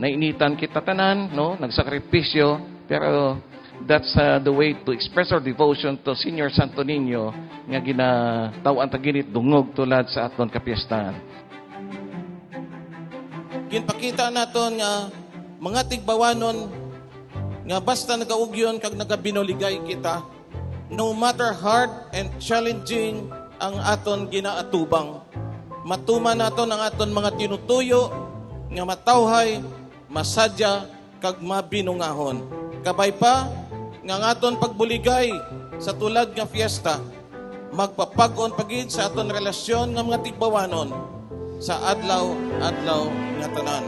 nainitan kita tanan, no? Nagsakripisyo, pero that's the way to express our devotion to Senior Santo Niño nga ginatawaan ta ginit dungog tulad sa aton kapiyastahan. Ginpakita naton nga mga tigbawanon nga basta nagaugyon kag nagabinuligay kita, no matter hard and challenging ang aton ginaatubang, matuman naton ang aton mga tinutuyo nga matawhay, masadya kag mabinungahon. Kabay pa nga ang aton pagbuligay sa tulad nga fiesta, magpapag-on pagid sa aton relasyon nga mga tigbawanon sa adlaw-adlaw nga tanan.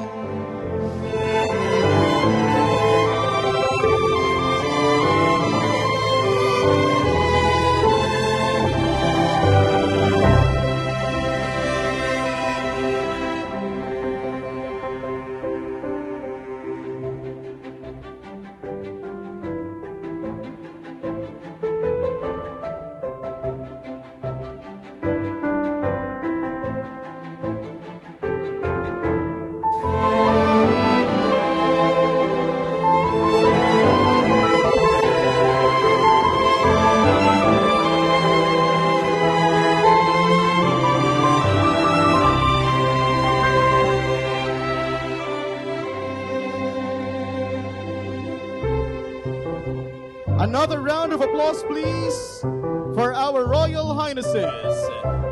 Another round of applause, please, for our Royal Highnesses.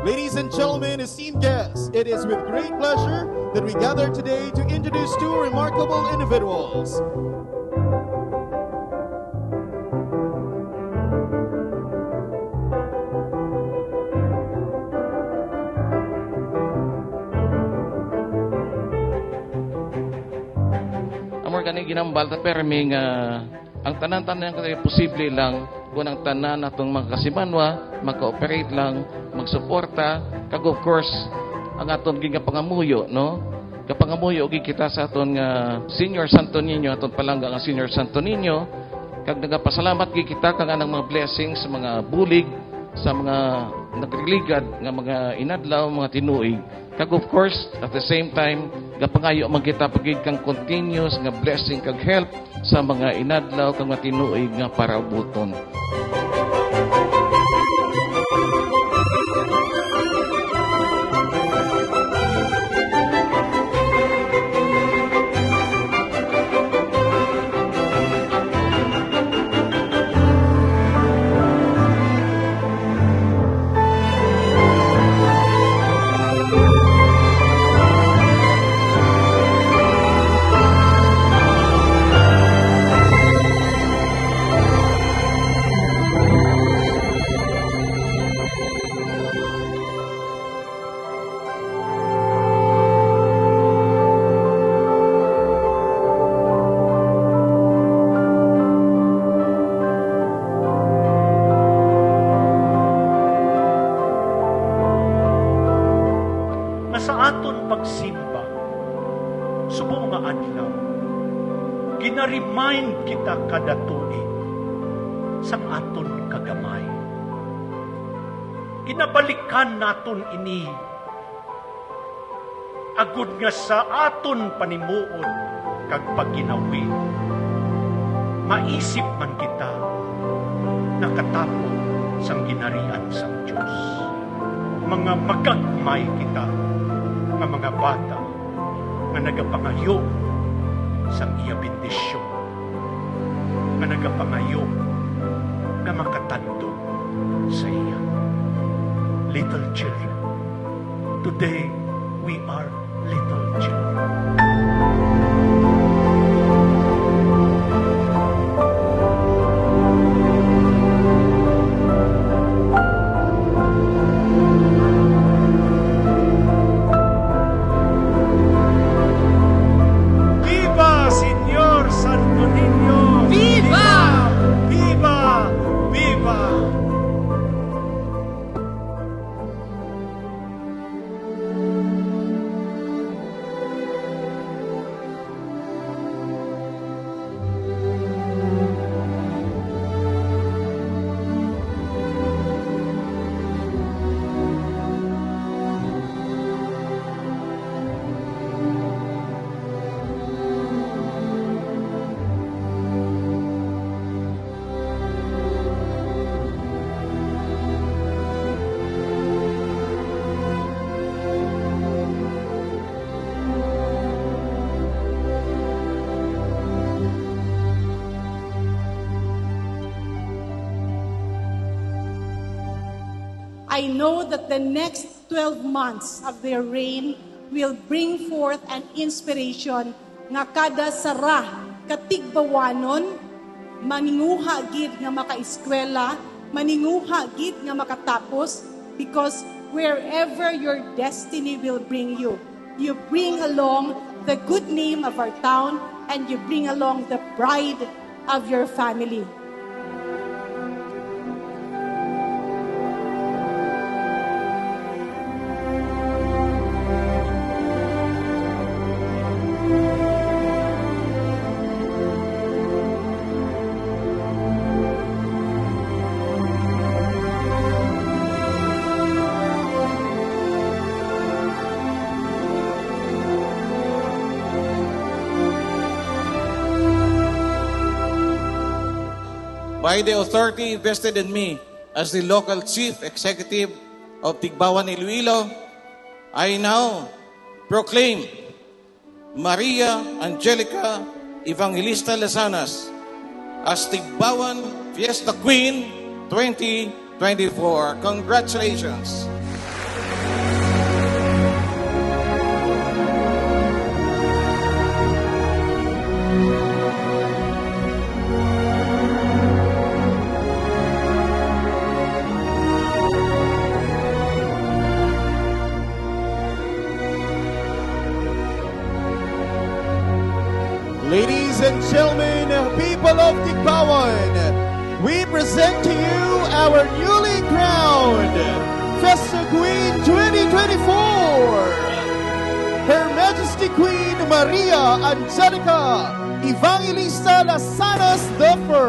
Ladies and gentlemen, esteemed guests, it is with great pleasure that we gather today to introduce two remarkable individuals. Amor kani ginambal ta permi nga ang tanan-tanan kasi posible lang kung ang tanan natong mga kasimanwa, mag-cooperate lang, magsuporta, kag of course, ang aton gingapangamuyo, no? Kapangamuyo gi kita sa aton nga Senior Santo Niño, aton palangga nga Senior Santo Niño, kag nagapasalamat gi kita kag anang mga blessings sa mga bulig, sa mga nagriligad nga mga inadlaw, mga tinuig. Kag of course, at the same time, gapangayo man kita pagig kang continuous nga blessing kag help sa mga inadlaw kag mga tinuig nga para ubuton. Sa aton pagsimba, subong nga adlaw, gina-remind kita kada tuig sa aton kagamay. Ginabalikan naton ini agud nga sa aton panimuon kag pagginawi. Maisip man kita nakatapon sang ginarian sang Dios. Mga magagmay kita nga mga bata nga nagapangayo sa iya bendisyon, nga nagapangayo nga makatando sa iya. Little children, today we are little children. I know that the next 12 months of their reign will bring forth an inspiration nga kada sara katigbawanon, maninguha gid nga makaeskwela, maninguha gid nga makatapos, because wherever your destiny will bring you, you bring along the good name of our town and you bring along the pride of your family. By the authority vested in me as the local chief executive of Tigbawan, Iloilo, I now proclaim Maria Angelica Evangelista Lasanas as Tigbawan Fiesta Queen 2024. Congratulations. Ladies and gentlemen, people of Tigbawan, we present to you our newly crowned Fiesta Queen 2024, Her Majesty Queen Maria Angelica Evangelista Lasanas I.